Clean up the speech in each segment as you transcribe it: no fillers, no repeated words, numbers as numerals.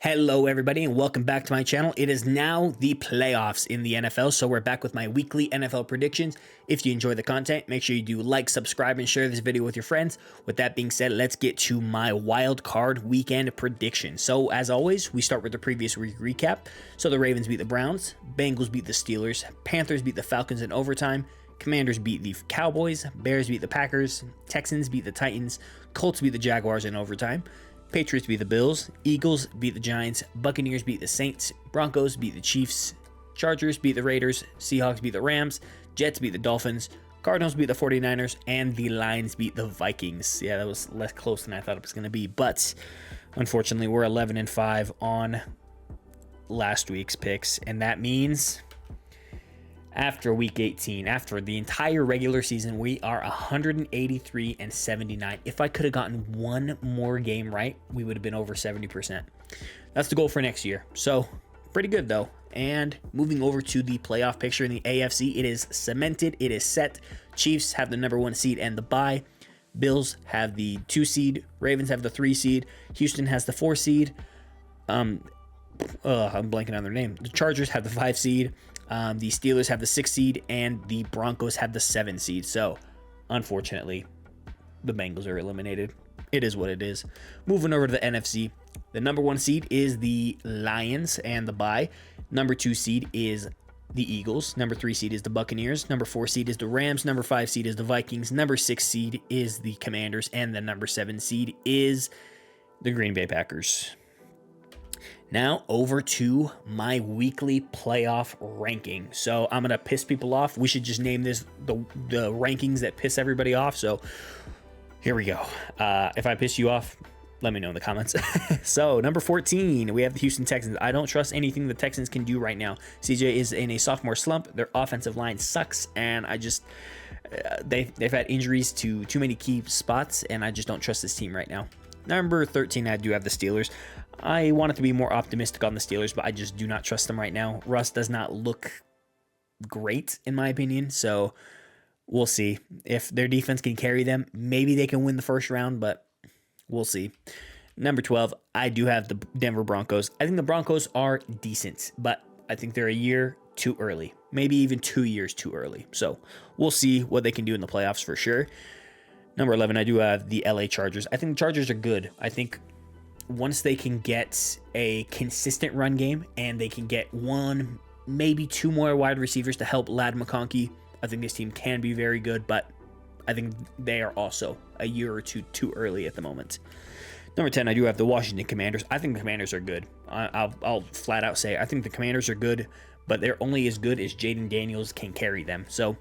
Hello everybody and welcome back to my channel. It is now the playoffs in the NFL, so we're back with my weekly NFL predictions. If you enjoy the content, make sure you do like, subscribe, and share this video with your friends. With that being said, let's get to my wild card weekend prediction. So as always, we start with the previous week recap. So the Ravens beat the Browns, Bengals beat the Steelers, Panthers beat the Falcons in overtime, Commanders beat the Cowboys, Bears beat the Packers, Texans beat the Titans, Colts beat the Jaguars in overtime, Patriots beat the Bills, Eagles beat the Giants, Buccaneers beat the Saints, Broncos beat the Chiefs, Chargers beat the Raiders, Seahawks beat the Rams, Jets beat the Dolphins, Cardinals beat the 49ers, and the Lions beat the Vikings. Yeah, that was less close than I thought it was going to be, but unfortunately we're 11-5 on last week's picks, and that means after week 18, after the entire regular season, we are 183-79. If I could have gotten one more game right, we would have been over 70%. That's the goal for next year. So pretty good though. And moving over to the playoff picture in the AFC, it is cemented. It is set. Chiefs have the number 1 seed and the bye. Bills have the 2 seed. Ravens have the 3 seed. Houston has the 4 seed. I'm blanking on their name. The Chargers have the 5 seed. The Steelers have the 6 seed, and the Broncos have the 7 seed. So, unfortunately, the Bengals are eliminated. It is what it is. Moving over to the NFC, the number 1 seed is the Lions and the bye. Number 2 seed is the Eagles. Number 3 seed is the Buccaneers. Number 4 seed is the Rams. Number 5 seed is the Vikings. Number 6 seed is the Commanders, and the number 7 seed is the Green Bay Packers. Now over to my weekly playoff ranking. So I'm gonna piss people off. We should just name this the rankings that piss everybody off. So here we go. If I piss you off, let me know in the comments. So number 14, we have the Houston Texans. I don't trust anything the Texans can do right now. CJ is in a sophomore slump. Their offensive line sucks, and I just they've had injuries to too many key spots, and I just don't trust this team right now. Number 13, I do have the Steelers. I wanted to be more optimistic on the Steelers, but I just do not trust them right now. Russ does not look great, in my opinion, so we'll see. If their defense can carry them, maybe they can win the first round, but we'll see. Number 12, I do have the Denver Broncos. I think the Broncos are decent, but I think they're a year too early, maybe even 2 years too early. So we'll see what they can do in the playoffs for sure. Number 11, I do have the LA Chargers. I think the Chargers are good. I think once they can get a consistent run game and they can get 1, maybe 2 more wide receivers to help Ladd McConkey, I think this team can be very good, but I think they are also a year or two too early at the moment. Number 10, I do have the Washington Commanders. I think the Commanders are good. I'll flat out say I think the Commanders are good, but they're only as good as Jaden Daniels can carry them. So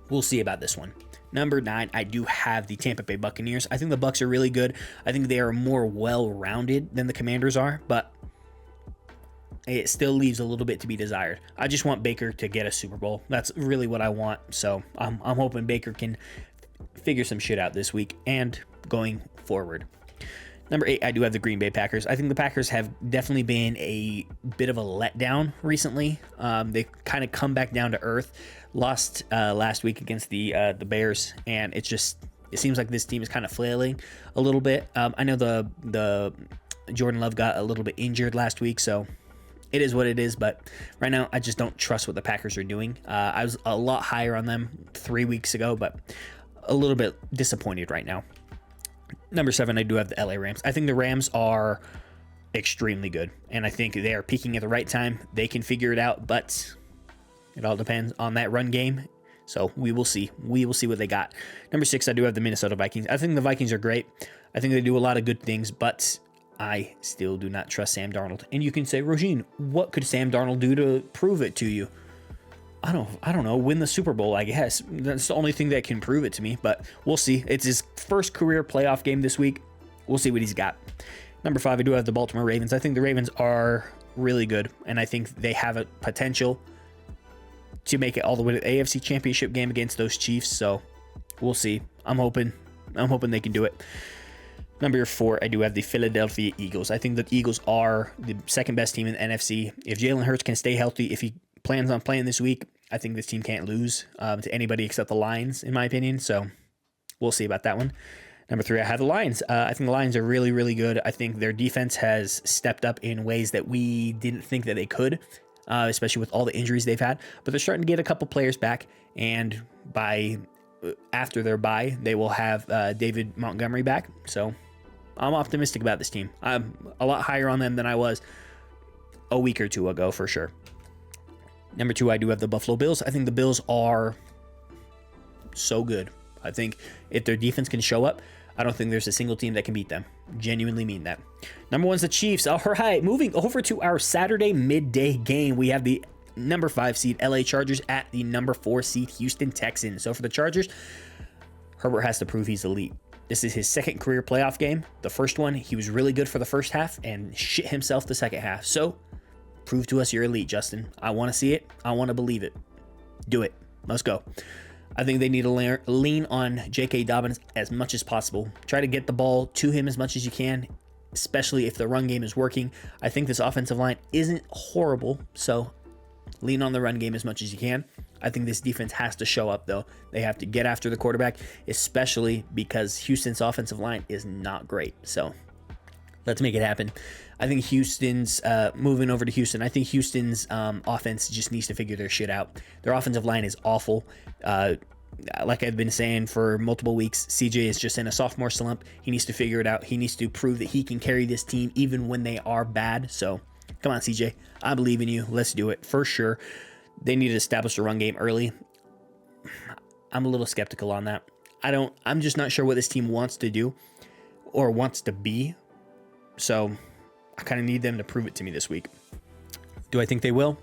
we'll see about this one. Number 9, I do have the Tampa Bay Buccaneers. I think the Bucs are really good. I think they are more well-rounded than the Commanders are, but it still leaves a little bit to be desired. I just want Baker to get a Super Bowl. That's really what I want. So I'm hoping Baker can figure some shit out this week and going forward. Number 8, I do have the Green Bay Packers. I think the Packers have definitely been a bit of a letdown recently. They kind of come back down to earth. Lost last week against the Bears, and it seems like this team is kind of flailing a little bit. I know the Jordan Love got a little bit injured last week, so it is what it is. But right now, I just don't trust what the Packers are doing. I was a lot higher on them 3 weeks ago, but a little bit disappointed right now. Number 7, I do have the LA Rams. I think the Rams are extremely good, and I think they are peaking at the right time. They can figure it out, but it all depends on that run game. So we will see. We will see what they got. Number 6, I do have the Minnesota Vikings. I think the Vikings are great. I think they do a lot of good things, but I still do not trust Sam Darnold. And you can say, Rogine, what could Sam Darnold do to prove it to you? I don't know, win the Super Bowl, I guess. That's the only thing that can prove it to me, but we'll see. It's his first career playoff game this week. We'll see what he's got. Number 5, I do have the Baltimore Ravens. I think the Ravens are really good, and I think they have a potential to make it all the way to the AFC Championship game against those Chiefs, so we'll see. I'm hoping they can do it. Number 4, I do have the Philadelphia Eagles. I think the Eagles are the second best team in the NFC. If Jalen Hurts can stay healthy, if he plans on playing this week, I think this team can't lose to anybody except the Lions, in my opinion. So we'll see about that one. Number 3, I have the Lions. I think the Lions are really, really good. I think their defense has stepped up in ways that we didn't think that they could, especially with all the injuries they've had. But they're starting to get a couple players back, and after their bye, they will have David Montgomery back. So I'm optimistic about this team. I'm a lot higher on them than I was a week or two ago, for sure. Number 2, I do have the Buffalo Bills. I think the Bills are so good. I think if their defense can show up, I don't think there's a single team that can beat them. Genuinely mean that. Number 1 is the Chiefs. All right, moving over to our Saturday midday game, we have the number 5 seed LA Chargers at the number 4 seed Houston Texans. So for the Chargers, Herbert has to prove he's elite. This is his second career playoff game. The first one, he was really good for the first half and shit himself the second half. So prove to us you're elite, Justin. I want to see it. I want to believe it. Do it. Let's go. I think they need to lean on J.K. Dobbins as much as possible. Try to get the ball to him as much as you can, especially if the run game is working. I think this offensive line isn't horrible, so lean on the run game as much as you can. I think this defense has to show up, though. They have to get after the quarterback, especially because Houston's offensive line is not great. So let's make it happen. I think Houston's moving over to Houston. I think Houston's offense just needs to figure their shit out. Their offensive line is awful. Like I've been saying for multiple weeks, CJ is just in a sophomore slump. He needs to figure it out. He needs to prove that he can carry this team even when they are bad. So come on, CJ. I believe in you. Let's do it for sure. They need to establish a run game early. I'm a little skeptical on that. I'm just not sure what this team wants to do or wants to be. So I kind of need them to prove it to me this week. Do I think they will?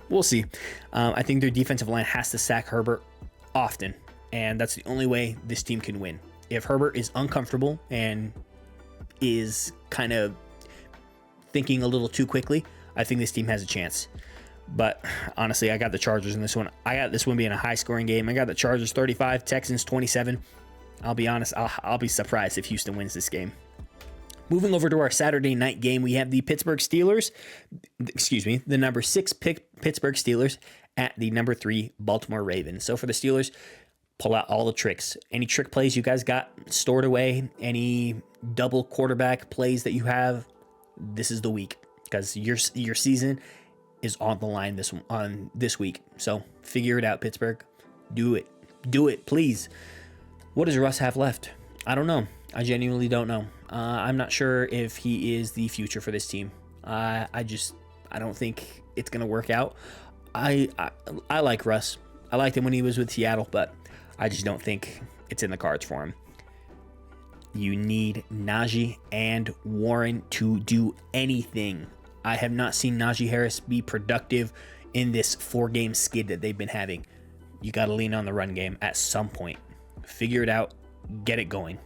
We'll see. I think their defensive line has to sack Herbert often, and that's the only way this team can win. If Herbert is uncomfortable and is kind of thinking a little too quickly, I think this team has a chance. But honestly, I got the Chargers in this one. I got this one being a high-scoring game. I got the Chargers 35, Texans 27. I'll be honest, I'll be surprised if Houston wins this game. Moving over to our Saturday night game, we have the the number 6 Pittsburgh Steelers at the number 3 Baltimore Ravens. So for the Steelers, pull out all the tricks. Any trick plays you guys got stored away, any double quarterback plays that you have, this is the week, because your season is on the line this week. So figure it out, Pittsburgh. Do it, please. What does Russ have left? I don't know. I genuinely don't know. I'm not sure if he is the future for this team. I don't think it's gonna work out. I like Russ. I liked him when he was with Seattle, but I just don't think it's in the cards for him. You need Najee and Warren to do anything. I have not seen Najee Harris be productive in this 4-game skid that they've been having. You got to lean on the run game at some point. Figure it out. Get it going.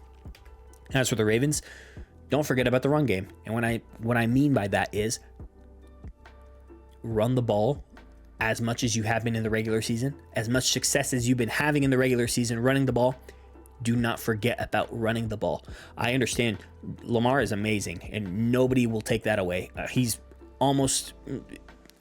As for the Ravens, don't forget about the run game. And what I mean by that is run the ball as much as you have been in the regular season, as much success as you've been having in the regular season running the ball. Do not forget about running the ball. I understand Lamar is amazing, and nobody will take that away. He's almost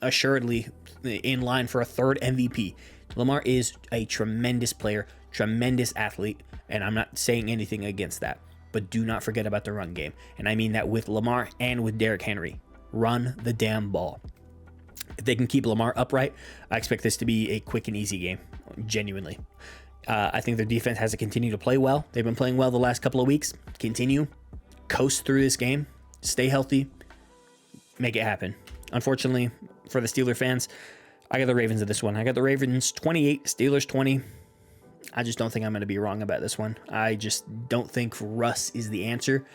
assuredly in line for a 3rd MVP. Lamar is a tremendous player, tremendous athlete, and I'm not saying anything against that. But do not forget about the run game. And I mean that with Lamar and with Derrick Henry. Run the damn ball. If they can keep Lamar upright, I expect this to be a quick and easy game. Genuinely. I think their defense has to continue to play well. They've been playing well the last couple of weeks. Continue. Coast through this game. Stay healthy. Make it happen. Unfortunately, for the Steeler fans, I got the Ravens in this one. I got the Ravens 28, Steelers 20. I just don't think I'm going to be wrong about this one. I just don't think Russ is the answer.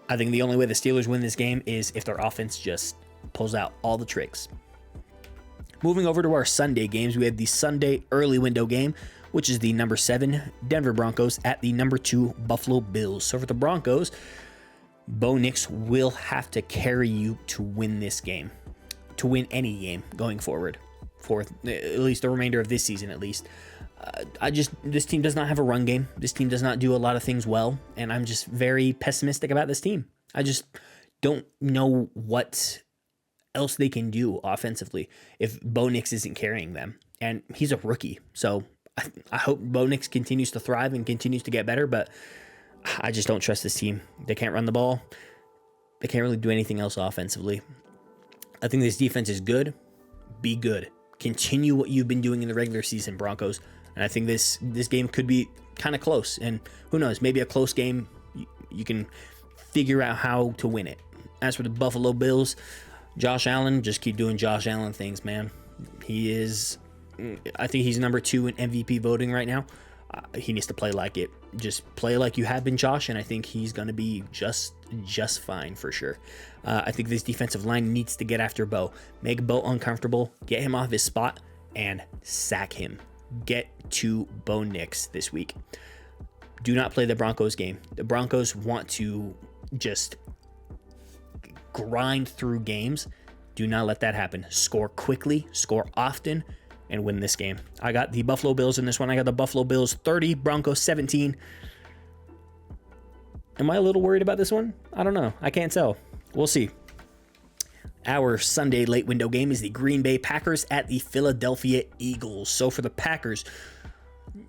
I think the only way the Steelers win this game is if their offense just pulls out all the tricks. Moving over to our Sunday games, we have the Sunday early window game, which is the number 7 Denver Broncos at the number 2 Buffalo Bills. So for the Broncos, Bo Nix will have to carry you to win this game, to win any game going forward, for at least the remainder of this season at least. This team does not have a run game. This team does not do a lot of things well, and I'm just very pessimistic about this team. I just don't know what else they can do offensively if Bo Nix isn't carrying them, and he's a rookie. So I hope Bo Nix continues to thrive and continues to get better, but I just don't trust this team. They can't run the ball. They can't really do anything else offensively. I think this defense is good. Be good. Continue what you've been doing in the regular season, Broncos. And I think this game could be kind of close. And who knows, maybe a close game, you can figure out how to win it. As for the Buffalo Bills, Josh Allen, just keep doing Josh Allen things, man. I think he's number 2 in MVP voting right now. He needs to play like it. Just play like you have been, Josh, and I think he's going to be just fine for sure. I think this defensive line needs to get after Bo. Make Bo uncomfortable, get him off his spot, and sack him. Get to Bo Nix this week. Do not play the Broncos game. The Broncos want to just grind through games. Do not let that happen. Score quickly, score often, and win this game. I got the Buffalo Bills in this one. I got the Buffalo Bills 30, Broncos 17. Am I a little worried about this one? I don't know. I can't tell. We'll see. Our Sunday late window game is the Green Bay Packers at the Philadelphia Eagles. So for the Packers,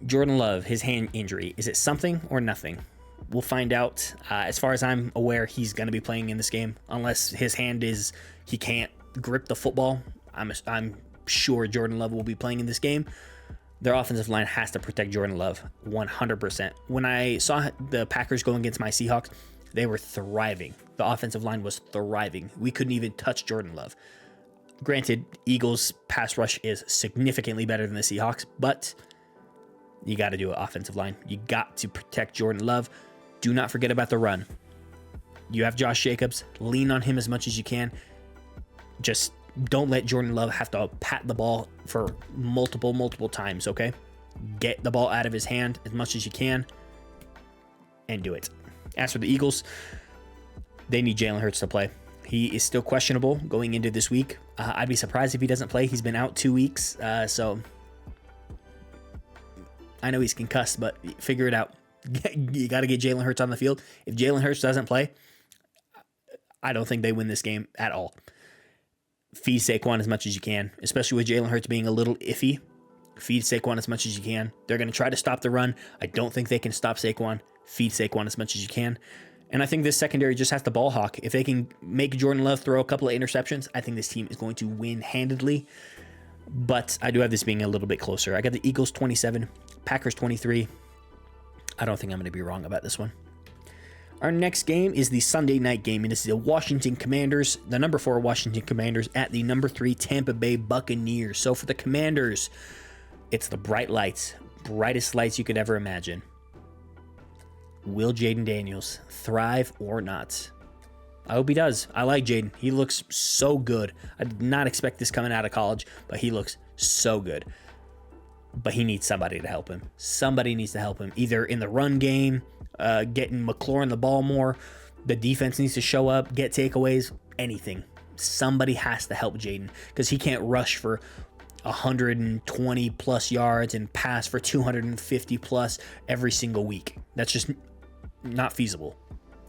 Jordan Love, his hand injury, is it something or nothing? We'll find out. As far as I'm aware, he's going to be playing in this game unless his hand he can't grip the football. I'm sure Jordan Love will be playing in this game. Their offensive line has to protect Jordan Love 100%. When I saw the Packers going against my Seahawks, they were thriving. The offensive line was thriving. We couldn't even touch Jordan Love. Granted, Eagles' pass rush is significantly better than the Seahawks, but you got to do it, offensive line. You got to protect Jordan Love. Do not forget about the run. You have Josh Jacobs. Lean on him as much as you can. Just don't let Jordan Love have to pat the ball for multiple times, okay? Get the ball out of his hand as much as you can and do it. As for the Eagles, they need Jalen Hurts to play. He is still questionable going into this week. I'd be surprised if he doesn't play. He's been out 2 weeks, so I know he's concussed, but figure it out. You got to get Jalen Hurts on the field. If Jalen Hurts doesn't play, I don't think they win this game at all. Feed Saquon as much as you can, especially with Jalen Hurts being a little iffy. Feed Saquon as much as you can. They're going to try to stop the run. I don't think they can stop Saquon. Feed Saquon as much as you can. And I think this secondary just has to ball hawk. If they can make Jordan Love throw a couple of interceptions, I think this team is going to win handedly. But I do have this being a little bit closer. I got the Eagles 27, Packers 23. I don't think I'm going to be wrong about this one. Our next game is the Sunday night game, and this is the Washington Commanders, the number 4 Washington Commanders at the number 3 Tampa Bay Buccaneers. So for the Commanders, it's the bright lights, brightest lights you could ever imagine. Will Jaden Daniels thrive or not? I hope he does. I like Jaden. He looks so good. I did not expect this coming out of college, but he looks so good. But he needs somebody to help him. Somebody needs to help him, either in the run game, getting McLaurin the ball more. The defense needs to show up, get takeaways, anything. Somebody has to help Jaden because he can't rush for 120 plus yards and pass for 250 plus every single week. That's just not feasible.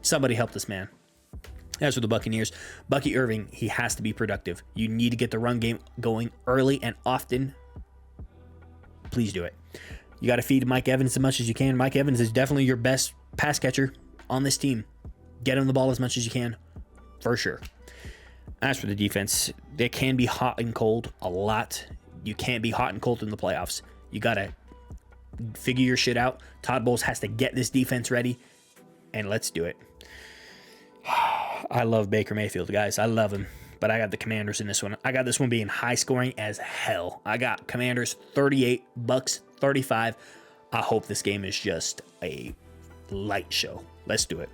Somebody help this man. As for the Buccaneers, Bucky Irving, he has to be productive. You need to get the run game going early and often. Please do it. You got to feed Mike Evans as much as you can. Mike Evans is definitely your best pass catcher on this team. Get him the ball as much as you can, for sure. As for the defense, they can be hot and cold a lot. You can't be hot and cold in the playoffs. You got to figure your shit out. Todd Bowles has to get this defense ready, and let's do it. I love Baker Mayfield, guys. I love him. But I got the Commanders in this one. I got this one being high scoring as hell. I got Commanders 38, Bucks 35. I hope this game is just a light show. Let's do it.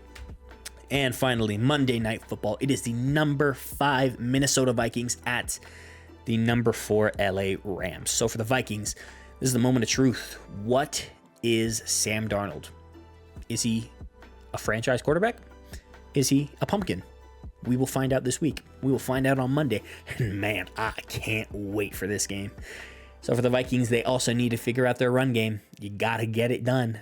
And finally, Monday Night Football. It is the number 5 Minnesota Vikings at the number 4 LA Rams. So for the Vikings, this is the moment of truth. What is Sam Darnold? Is he a franchise quarterback? Is he a pumpkin? We will find out this week. We will find out on Monday. And man, I can't wait for this game. So for the Vikings, they also need to figure out their run game. You got to get it done.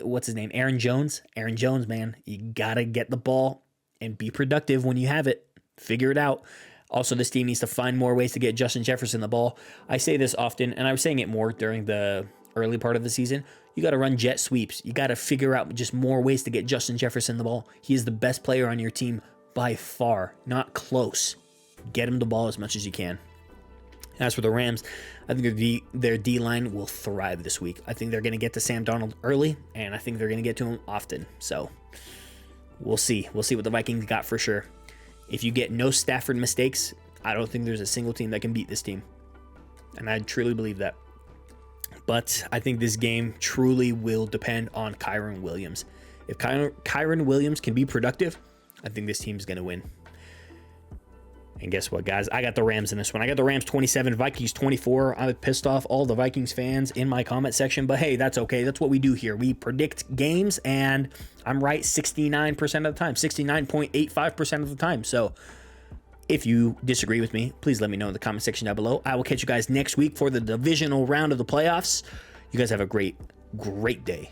What's his name? Aaron Jones. Aaron Jones, man. You got to get the ball and be productive when you have it. Figure it out. Also, this team needs to find more ways to get Justin Jefferson the ball. I say this often, and I was saying it more during the early part of the season, you got to run jet sweeps. You got to figure out just more ways to get Justin Jefferson the ball. He is the best player on your team by far, not close. Get him the ball as much as you can. As for the Rams, I think their D-line will thrive this week. I think they're going to get to Sam Darnold early, and I think they're going to get to him often. So we'll see. We'll see what the Vikings got for sure. If you get no Stafford mistakes, I don't think there's a single team that can beat this team. And I truly believe that. But I think this game truly will depend on Kyren Williams. If Kyren Williams can be productive, I think this team's going to win. And guess what, guys? I got the Rams in this one. I got the Rams 27, Vikings 24. I'm pissed off all the Vikings fans in my comment section, but hey, that's okay. That's what we do here. We predict games, and I'm right 69% of the time, 69.85% of the time. So if you disagree with me, please let me know in the comment section down below. I will catch you guys next week for the divisional round of the playoffs. You guys have a great, great day.